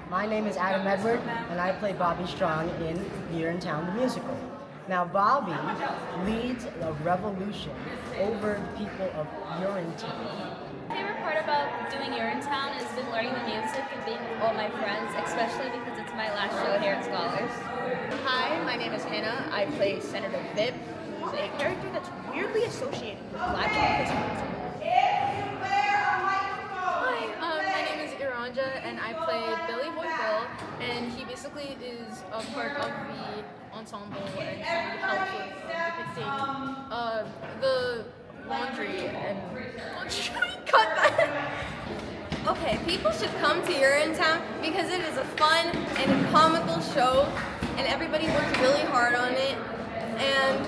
My name is Adam Edward, and I play Bobby Strong in Urinetown the musical. Now, Bobby leads a revolution over the people of Urinetown. My favorite part about doing Urinetown has been learning the music and being with all my friends, especially because it's my last show here at Scholars. Hi, my name is Hannah. I play Senator Vip, who's a character that's weirdly associated with Black Office. My name is Iranja, and I play Billy Boy Bill, and he basically is a part of the ensemble, and he helps with depicting the laundry and cut that. Okay, people should come to Urinetown because it is a fun and comical show, and everybody works really hard on it, and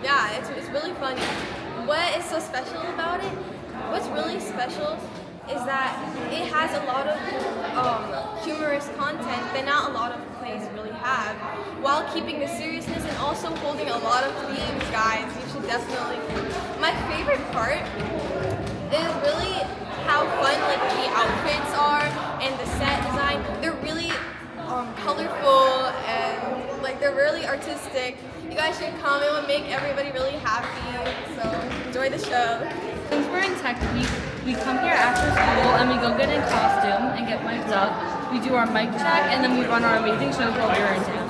yeah, it's really funny. What is so special about it? What's really special is that it has a lot of humorous content that not a lot of plays really have, while keeping the seriousness and also holding a lot of themes, guys. You should definitely. My favorite part is really how fun the outfits are and the set design. They're really colorful and they're really artistic. You guys should come. It would make everybody really happy. So enjoy the show. Since we're in tech week, we come here after school and we go get in costume and get mic'd up. We do our mic check and then we run our amazing show called Urinetown.